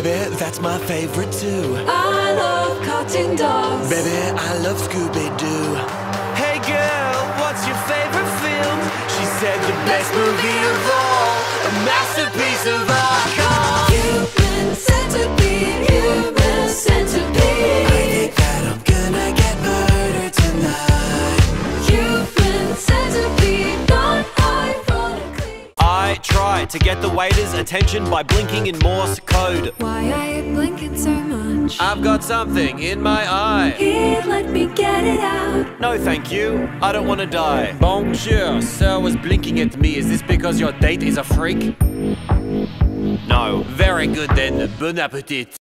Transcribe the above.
Baby, that's my favorite too. I love cartoon dogs. Baby, I love Scooby-Doo. Hey girl, what's your favorite film? She said the best movie of all, a masterpiece of art called Human centipede, human centipede. I think that I'm gonna get murdered tonight. Human centipede, not ironically. I try to get the waiter's attention by blinking in Morse code. Why are you blinking so much? I've got something in my eye. Here, let me get it out. No thank you, I don't want to die. Bonjour, sir was blinking at me. Is this because your date is a freak? No, very good then, bon appetit.